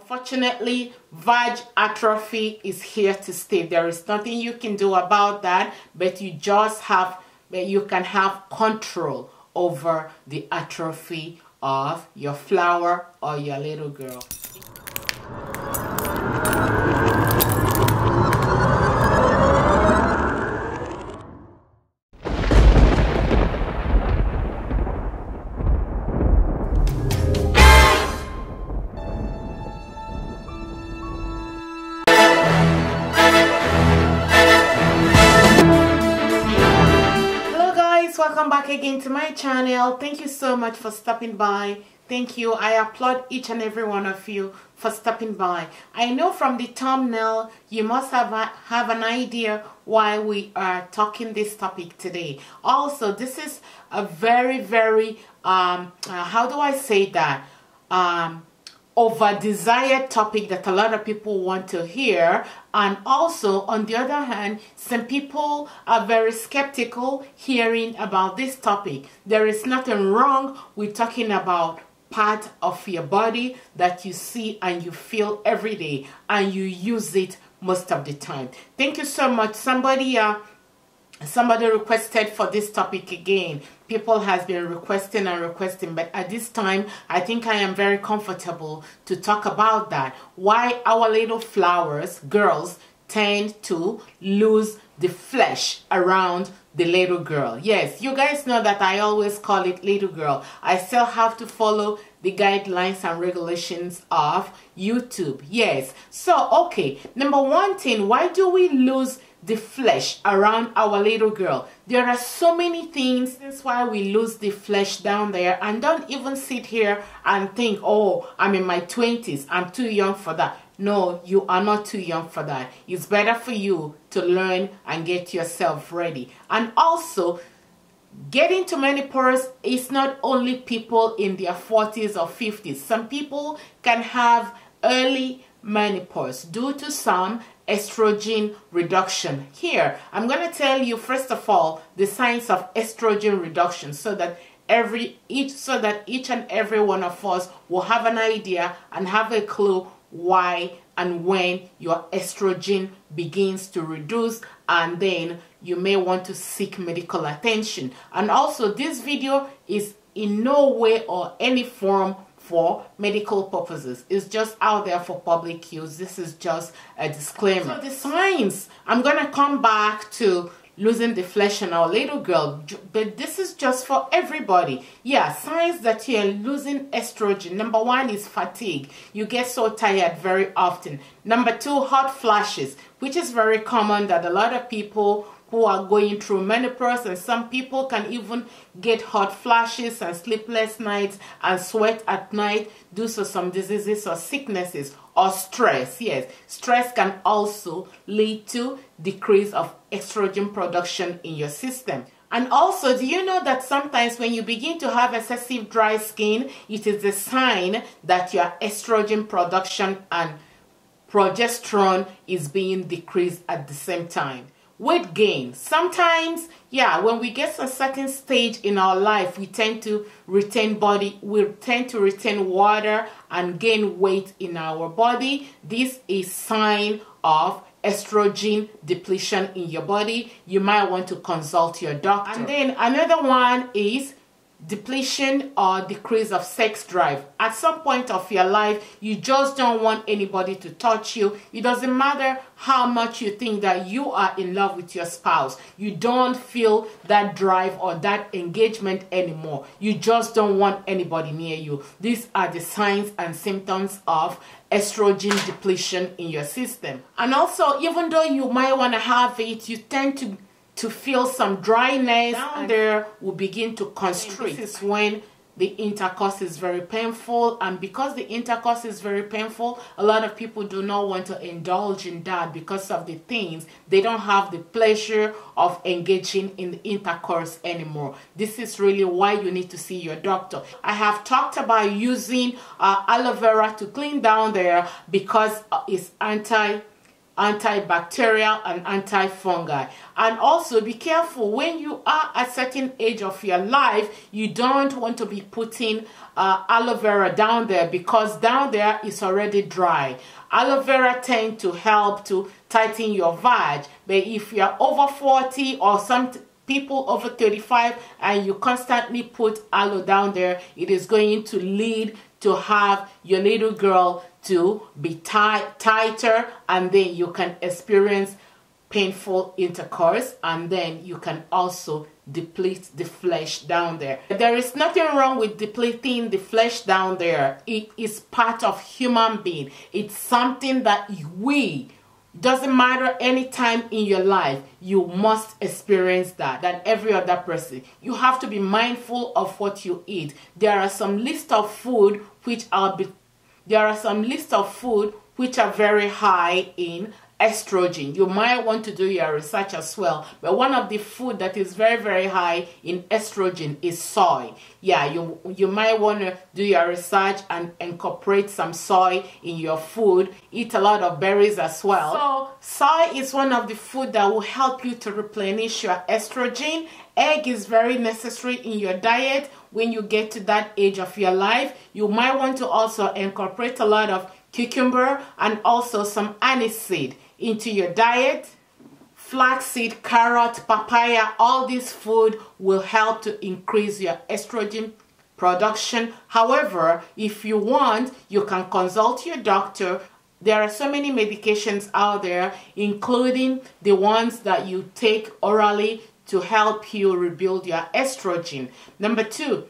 Unfortunately, vag atrophy is here to stay. There is nothing you can do about that, but you can have control over the atrophy of your flower or your little girl. Welcome back again to my channel. Thank you so much for stopping by. Thank you. I applaud each and every one of you for stopping by. I know from the thumbnail you must have an idea why we are talking this topic today. Also, this is a very how do I say that, over desired topic that a lot of people want to hear. And also, on the other hand, some people are very skeptical hearing about this topic. There is nothing wrong with talking about part of your body that you see and you feel every day and you use it most of the time. Thank you so much. Somebody requested for this topic again. People has been requesting and requesting, but at this time I think I am very comfortable to talk about that. Why our little flowers, girls, tend to lose the flesh around the little girl. Yes, you guys know that I always call it little girl. I still have to follow the guidelines and regulations of YouTube. Yes. So, okay, number one thing, why do we lose the flesh around our little girl? There are so many things. That's why we lose the flesh down there. And don't even sit here and think, oh, I'm in my 20s, I'm too young for that. No, you are not too young for that. It's better for you to learn and get yourself ready. And also, getting to menopause is not only people in their 40s or 50s. Some people can have early menopause due to some estrogen reduction. Here, I'm going to tell you first of all the signs of estrogen reduction so that each and every one of us will have an idea and have a clue why and when your estrogen begins to reduce, and then you may want to seek medical attention. And also, this video is in no way or any form for medical purposes. It's just out there for public use. This is just a disclaimer. So the signs, I'm gonna come back to losing the flesh in our little girl, but this is just for everybody. Yeah, signs that you're losing estrogen. Number one is fatigue. You get so tired very often. Number two, hot flashes, which is very common that a lot of people who are going through menopause, and some people can even get hot flashes and sleepless nights and sweat at night due to some diseases or sicknesses or stress. Yes, stress can also lead to decrease of estrogen production in your system. And also, do you know that sometimes when you begin to have excessive dry skin, it is a sign that your estrogen production and progesterone is being decreased at the same time. Weight gain. Sometimes, yeah, when we get to a certain stage in our life, we tend to retain water and gain weight in our body. This is sign of estrogen depletion in your body. You might want to consult your doctor. And then another one is depletion or decrease of sex drive. At some point of your life, you just don't want anybody to touch you. It doesn't matter how much you think that you are in love with your spouse. You don't feel that drive or that engagement anymore. You just don't want anybody near you. These are the signs and symptoms of estrogen depletion in your system. And also, even though you might want to have it, you tend to feel some dryness down there will begin to constrict. This is when the intercourse is very painful, and because the intercourse is very painful, a lot of people do not want to indulge in that because of the things. They don't have the pleasure of engaging in the intercourse anymore. This is really why you need to see your doctor. I have talked about using aloe vera to clean down there because it's antibacterial and antifungal. And also be careful when you are at a certain age of your life. You don't want to be putting aloe vera down there, because down there is already dry. Aloe vera tend to help to tighten your vag, but if you're over 40 or some people over 35 and you constantly put aloe down there, it is going to lead to have your little girl to be tighter, and then you can experience painful intercourse, and then you can also deplete the flesh down there. There is nothing wrong with depleting the flesh down there. It is part of human being. It's something that doesn't matter any time in your life, you must experience that than every other person. You have to be mindful of what you eat. There are some list of food which are very high in estrogen. You might want to do your research as well, but one of the food that is very, very high in estrogen is soy. Yeah, you might want to do your research and incorporate some soy in your food. Eat a lot of berries as well. So soy is one of the food that will help you to replenish your estrogen. Egg is very necessary in your diet when you get to that age of your life. You might want to also incorporate a lot of cucumber and also some aniseed into your diet. Flaxseed, carrot, papaya, all this food will help to increase your estrogen production. However, if you want, you can consult your doctor. There are so many medications out there, including the ones that you take orally to help you rebuild your estrogen. Number 2,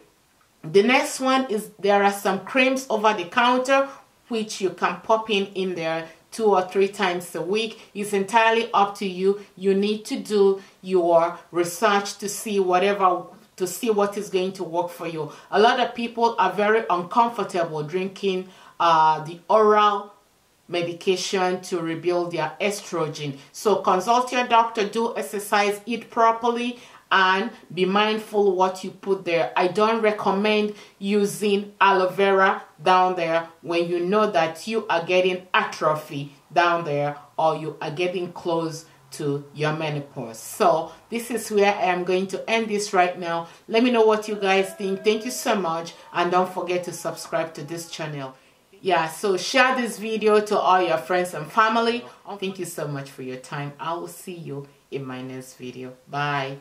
the next one is there are some creams over the counter which you can pop in there 2 or 3 times a week. It's entirely up to you. You need to do your research to see what is going to work for you. A lot of people are very uncomfortable drinking the oral medication to rebuild their estrogen. So consult your doctor, do exercise, eat properly, and be mindful what you put there. I don't recommend using aloe vera down there when you know that you are getting atrophy down there or you are getting close to your menopause. So this is where I am going to end this right now. Let me know what you guys think. Thank you so much, and don't forget to subscribe to this channel. Yeah, so share this video to all your friends and family. Thank you so much for your time. I will see you in my next video. Bye.